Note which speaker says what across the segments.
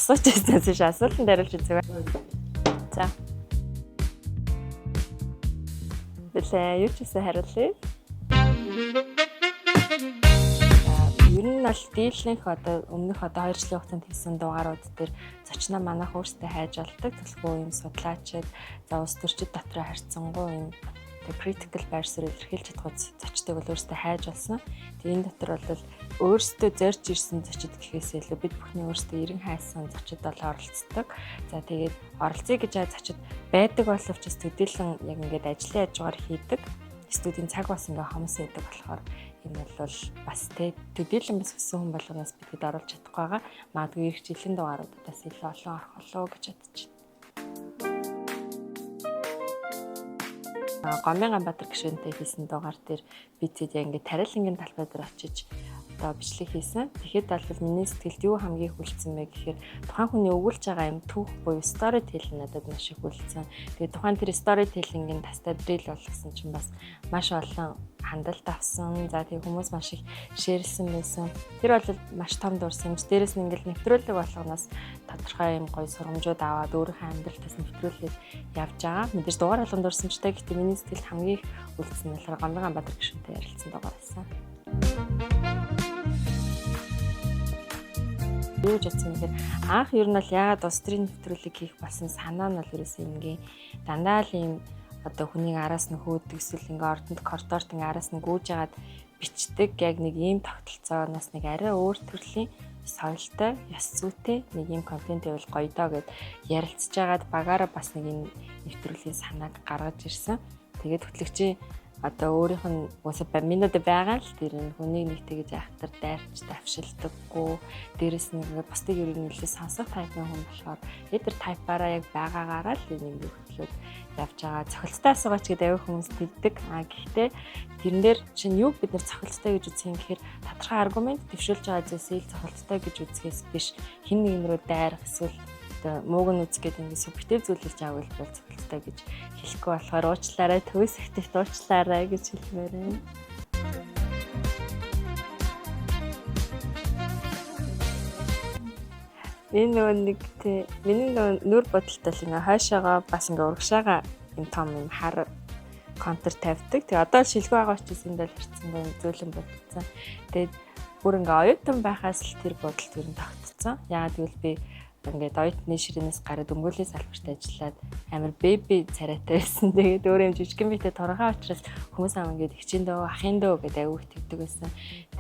Speaker 1: асууж байсан чинь асуултанд хариулж үзье. За. Бэлээ юу ч гэсэн хариулъя. Ер нь бол дийлэнх одоо өмнөх 2 жилийн хугацаанд хийсэн дугаарууд дээр зочноо манайх өөрсдөө хайж олдог. Төлхөө юм судлаачид, за улс төрчид дотроо харьцангуй юм critical байр суурь илэрхийлж чадах зочдыг бол өөрсдөө хайж олсон. Тэгээ энэ дотор бол өөрсдөө зорж ирсэн зочид гэхээс илүү бид бүхний өөрсдөө эрен хайсан зочид бол оролцдог. За тэгээд оролцъё гэж зочид байдаг боловч төдийлөн яг ингээд ажлын хажуугаар хийдэг. Студийн цаг бас ингээ хомс байдаг болохоор энэ бол бас төдийлөн бас өссөн хүн болгоноос бидэд оруулж чадахгүй байгаа. Магадгүй ирэх жилийн дугааруудаас илүү олон орох болоо гэж бодож байна. Гомбын Ганбаатар гишүүнтэй хийсэн дугаар дээр би тэд яг ингээ тарилангийн талбай дээр очиж одоо бичлэг хийсэн. Тэгэхэд бол миний сэтгэлд юу хамгийн хүлцсэн бэ гэхээр тухайн хүний өгүүлж байгаа юм түүх буюу storytelling надад маш их хүлцсэн. Тэгээд тухайн тэр storytelling-ийн тастай drill болгосон чинь бас маш олон хандлт авсан. За тийм хүмүүс маш их шеэрлсэн байсан. Тэр бол маш том дурсан юм. Дээрээс нь ингээл нэвтрүүлэг болгоноос тодорхой юм гоё сургамжууд аваад өөрийнхөө амьдралтаас нэвтрүүлээд явж байгаа. Мэдээж дугаар болгонд дурсамжтай гэхдээ миний сэтгэлд хамгийн их хүлцсэн нь болохоор Гомбын Ганбаатар гишүүнтэй ярилцсан дугаар байсан. Юу ч гэсэн тэгэхээр анх ер нь бол яагаад улс төрийн нэвтрүүлэг хийх болсон санаа нь бол ерөөсөө ингийн дандаа л юм одоо хүнийг араас нь хөөдөг эсвэл ингээ ордонд коридорт ингээ араас нь гүйж яагаад бичдэг яг нэг ийм тогтолцооноос нэг арай өөр төрлийн соёлтой, ёс зүйтэй нэг ийм контент байвал гоё доо гэд ярилцж байгаад багаараа бас нэг энэ нэвтрүүлгийн санааг гаргаж ирсэн. Тэгээд хөтлөгчийн одоо өөрийнх нь уусаа минут байгаа л тэр хүнийг нэг тэгж айхтар дайрч давшилдаггүй. Дээрэс нь бусдыг ер нь нэлээд сонсох тайпын хүн болохоор тэр тайпаараа яг байгаагаараа л нэг хөтлөөд явж байгаа. Цохилттой асуугач гэдэг аягүй хүмүүс тэгдэг. Гэхдээ тэрэн дээр чинь юу бид нар цохилттой гэж үзэх юм гэхээр тодорхой аргумент дэвшүүлж байгаа зүйлсийг цохилттой гэж үзэхээс биш хин нэгэн рүү дайрах эсвэл мууг нь үзэх гэдэг ингээд субъектив зүйлж авал бол цогцолтой гэж хэлэхгүй болохоор уучлаарай төвс ихтэйт уучлаарай гэж хэлмээр байна. Энэ нэг миний нүур бодолтой л ингээ хойшоогоо бас ингээ урагшаага юм том юм хар контр тавьдаг. Тэгээ одоо шилгүй байгаа учраас эндээ харцсан гоо зөөлөн бодсон. Тэгээд бүр ингээ оюутан байхаас л тэр бодол тэр нь тогтцсон. Яагаад гэвэл би ингээд оюутны ширээнээс гараад өмгөөллийн салбарт ажиллаад амар беби царайтай байсан. Тэгээд өөрөө юм жижигэн битэй торгоо учраас хүмүүс аа ингээд хичээн дөө ахын дөө гэдэг аягүй тэгдэг байсан.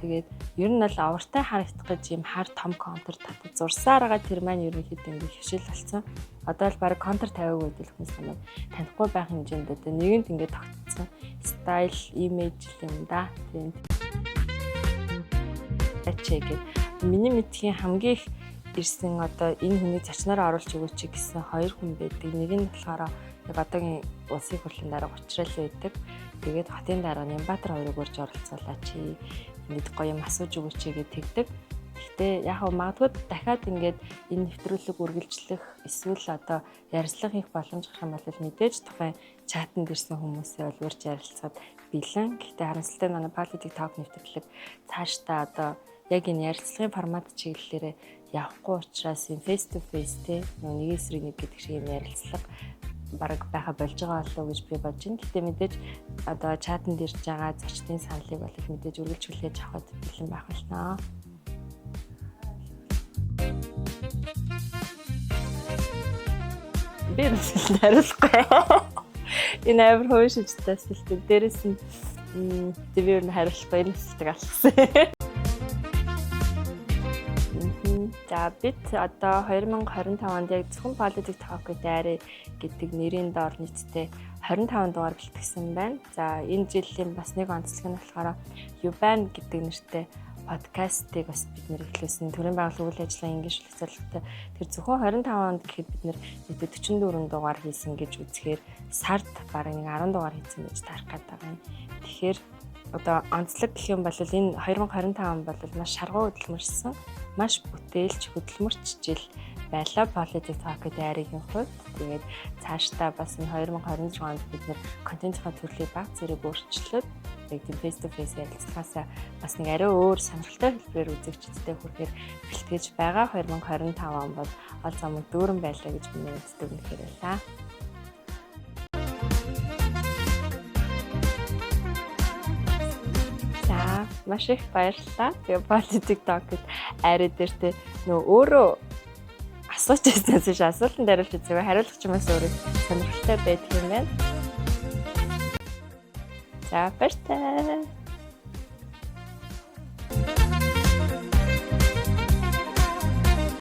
Speaker 1: Тэгээд ер нь бол авартай харагдах гэж юм хар том контур татаж зурсаараа тэр маань ерөнхийдөө ингээд хөвшил болсон. Одоо л баг контур тавиагүй гэдэг хүмүүс намайг танихгүй байх хэмжээнд одоо нэгэнд ингээд тогтцсон. Стайл, имиж юм да. Тийм. Ачаагээд миний мэдхийн хамгийн их ирсэн одоо энэ хүний зочноор оруулж өгөөч гэсэн 2 хүн байдаг. Нэг нь болохоор яг одоогийн улсын хурлын дараа уучрал байдаг. Тэгээд хотын дараа Нямбатар хоёрыг урьж оролцуулаа чи ингээд гоё юм асууж өгөөч гэж тэгдэг. Гэхдээ яг магадгүй дахиад ингээд энэ нэвтрүүлэг үргэлжлэх эсвэл одоо ярилцлага хийх боломж гарах юм бол мэдээж тухайн чатанд ирсэн хүмүүсээ бол урьж ярилцаад бэлэн. Гэхдээ харамсалтай манай политик ток нэвтрүүлэг цаашдаа одоо яг энэ ярилцлагын формат чиглэлээрээ явахгүй учраас энэ face to face те нэг эсрэг нэг гэдэг шиг юм ярилцлага бараг байха болж байгаа болов гэж би бодож байна. Гэтэ мэдээж одоо чатанд ирж байгаа зочдын саналыг бол их мэдээж үргэлж хүлээж авахд бэлэн байх болно. Би зөвхөн хариулахгүй. Энэ амар хөөшөжтэй асуулт. Дээрээс нь би юу хариулахгүй энэ асуултыг алгасан. За бид одоо 2025 онд яг зөвхөн политик ток дайраа гэдэг нэрийн доор нийтдээ 25 дугаар бэлтгэсэн байна. За энэ жилийн бас нэг онцлог нь болохоор Юбан гэдэг нэртэй подкастыг бас бид нэр эхлүүлсэн. Төрийн байгууллагын үйл ажиллагааны ингийн шилжүүлэлттэй тэр зөвхөн 25 онд гэхэд бид нэр 44 дугаар хийсэн гэж үзэхээр сард бараг нэг 10 дугаар хийсэн гэж тарах гэдэг юм. Тэгэхээр одоо онцлог гэх юм бол энэ 2025 он бол маш шаргуу хөдөлмөрсөн, маш бүтээлч хөдөлмөрч жил байлаа Polititalk дайргийн хувьд. Тэгээд цаашдаа бас энэ 2026 онд бид нэр контентын төрлийг баг зэрэг өөрчлөлт яг тийм face to face ярилцлагаасаа бас нэг арай өөр сонирхолтой хэлбэрээр үзэгчдэд хүрэхээр бэлтгэж байгаа 2025 он бол ол замд дүүрэн байлаа гэж би үздэг үнэхээр байлаа. Маш их баярлалаа. Тэгээ Polititalk-д арай дээртэй өөрөө асууж байснаас биш асуултанд хариулж үзээгүй хариулах юм бас өөрөө сонирхолтой байдаг юм байна. За баярлалаа.